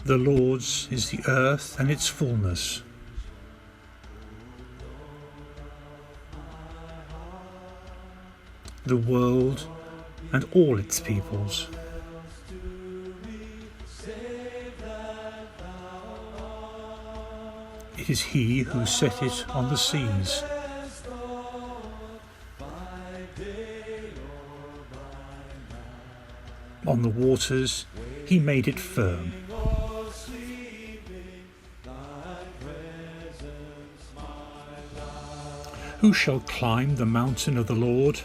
The Lord's is the earth and its fullness, the world and all its peoples. It is He who set it on the seas. On the waters He made it firm. Who shall climb the mountain of the Lord?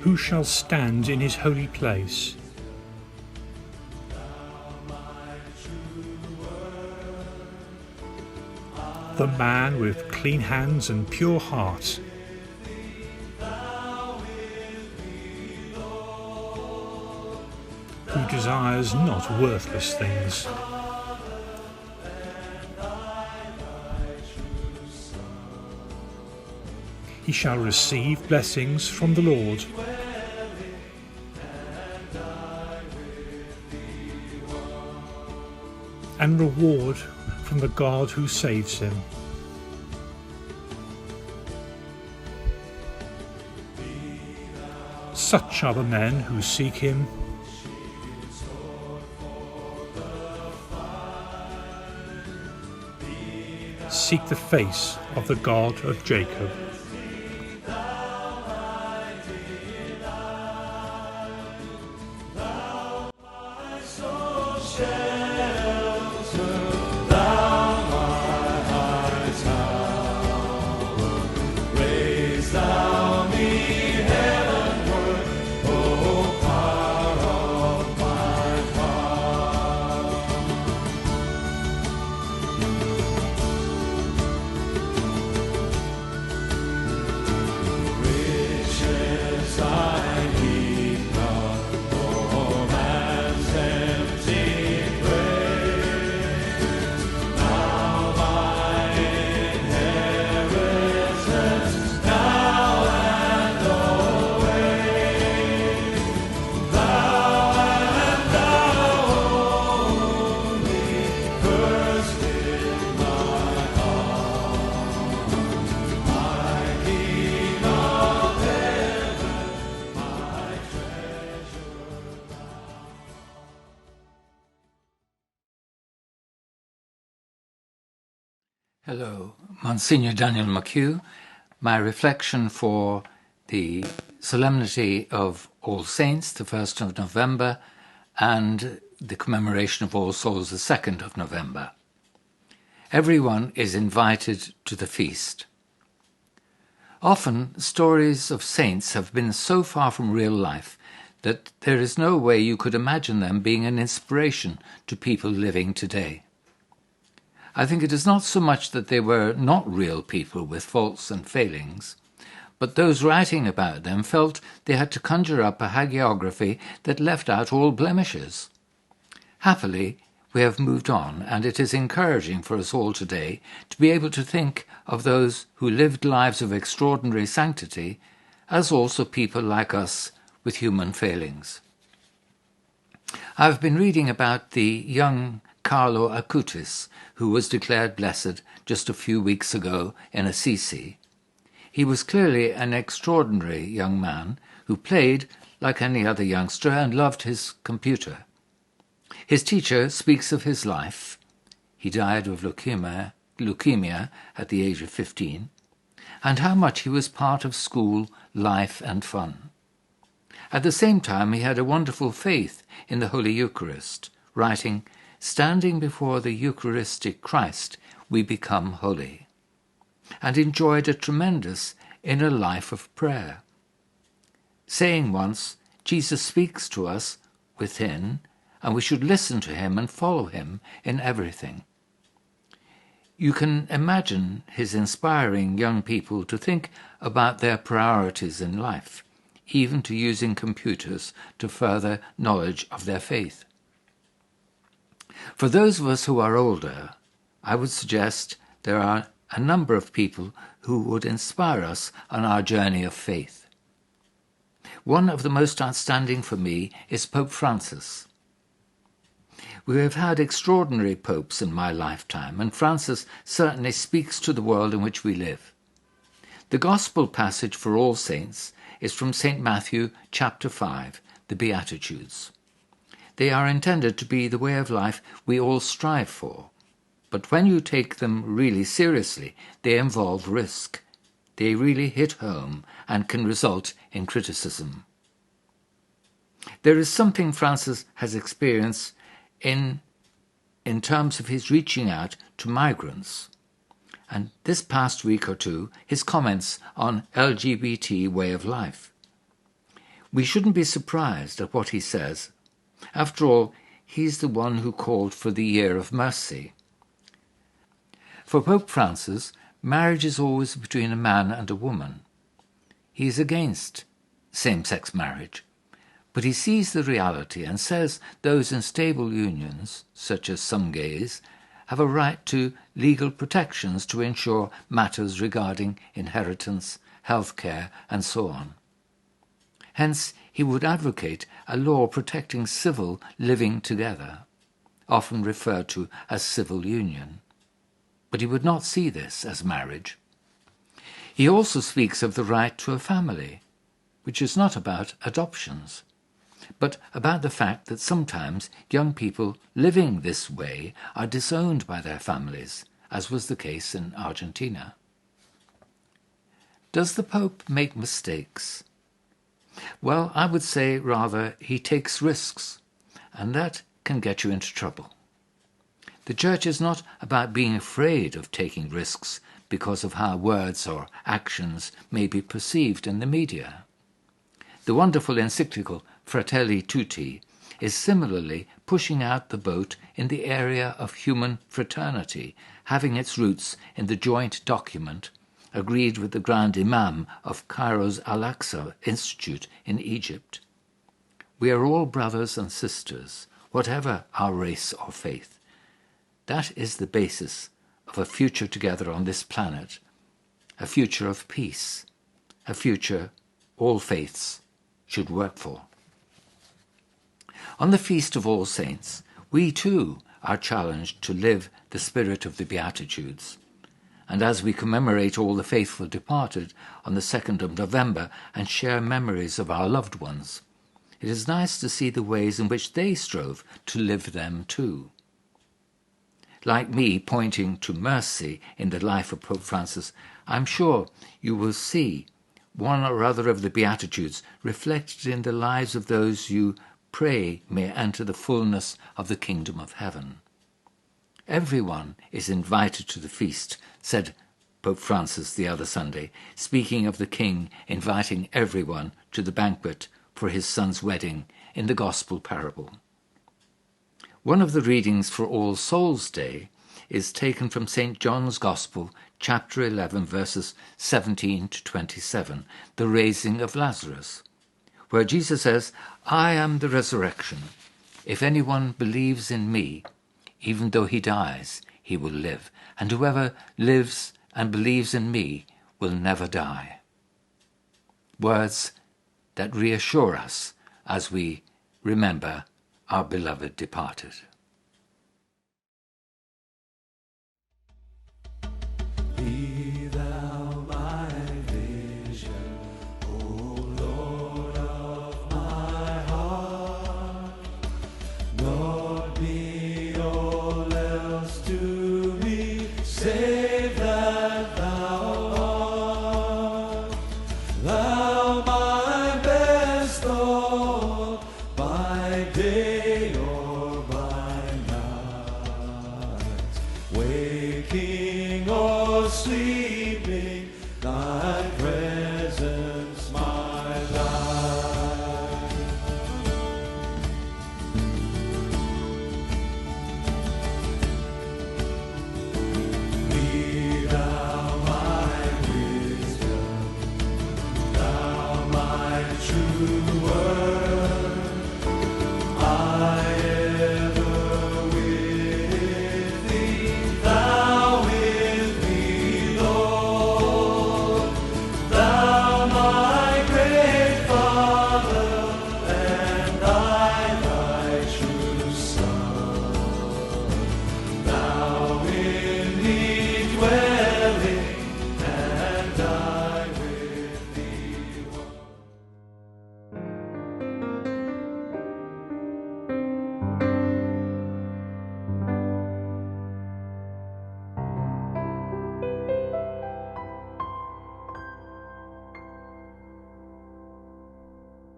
Who shall stand in His holy place? The man with clean hands and pure heart, who desires not worthless things. He shall receive blessings from the Lord. And reward from the God who saves him. Such are the men who seek Him. Seek the face of the God of Jacob. Hello, Monsignor Daniel McHugh. My reflection for the Solemnity of All Saints, the 1st of November, and the commemoration of All Souls, the 2nd of November. Everyone is invited to the feast. Often, stories of saints have been so far from real life that there is no way you could imagine them being an inspiration to people living today. I think it is not so much that they were not real people with faults and failings, but those writing about them felt they had to conjure up a hagiography that left out all blemishes. Happily, we have moved on, and it is encouraging for us all today to be able to think of those who lived lives of extraordinary sanctity as also people like us with human failings. I've been reading about the young Carlo Acutis, who was declared blessed just a few weeks ago in Assisi. He was clearly an extraordinary young man who played like any other youngster and loved his computer. His teacher speaks of his life. He died of leukemia at the age of 15, and how much he was part of school life and fun. At the same time, he had a wonderful faith in the Holy Eucharist, writing, "Standing before the Eucharistic Christ, we become holy," and enjoyed a tremendous inner life of prayer. Saying once, Jesus speaks to us within, and we should listen to him and follow him in everything. You can imagine his inspiring young people to think about their priorities in life, even to using computers to further knowledge of their faith. For those of us who are older, I would suggest there are a number of people who would inspire us on our journey of faith. One of the most outstanding for me is Pope Francis. We have had extraordinary popes in my lifetime, and Francis certainly speaks to the world in which we live. The Gospel passage for All Saints is from St. Matthew chapter 5, the Beatitudes. They are intended to be the way of life we all strive for, but when you take them really seriously, they involve risk. They really hit home and can result in criticism. There is something Francis has experienced in terms of his reaching out to migrants. And this past week or two, his comments on LGBT way of life. We shouldn't be surprised at what he says. After all, he's the one who called for the year of mercy. For Pope Francis, marriage is always between a man and a woman. He is against same-sex marriage, but he sees the reality and says those in stable unions, such as some gays, have a right to legal protections to ensure matters regarding inheritance, healthcare, and so on. Hence, he would advocate a law protecting civil living together, often referred to as civil union. But he would not see this as marriage. He also speaks of the right to a family, which is not about adoptions, but about the fact that sometimes young people living this way are disowned by their families, as was the case in Argentina. Does the Pope make mistakes? Well, I would say rather he takes risks, and that can get you into trouble. The Church is not about being afraid of taking risks because of how words or actions may be perceived in the media. The wonderful encyclical Fratelli Tutti is similarly pushing out the boat in the area of human fraternity, having its roots in the joint document agreed with the Grand Imam of Cairo's Al-Aqsa Institute in Egypt. We are all brothers and sisters, whatever our race or faith. That is the basis of a future together on this planet, a future of peace, a future all faiths should work for. On the Feast of All Saints, we too are challenged to live the spirit of the Beatitudes. And as we commemorate all the faithful departed on the 2nd of November and share memories of our loved ones, it is nice to see the ways in which they strove to live them too. Like me pointing to mercy in the life of Pope Francis, I'm sure you will see one or other of the Beatitudes reflected in the lives of those you pray may enter the fullness of the kingdom of heaven. Everyone is invited to the feast, said Pope Francis the other Sunday, speaking of the King inviting everyone to the banquet for his son's wedding in the Gospel parable. One of the readings for All Souls' Day is taken from St. John's Gospel, chapter 11, verses 17 to 27, the raising of Lazarus, where Jesus says, "I am the resurrection. If anyone believes in me, even though he dies, he will live. And whoever lives and believes in me will never die." Words that reassure us as we remember our beloved departed.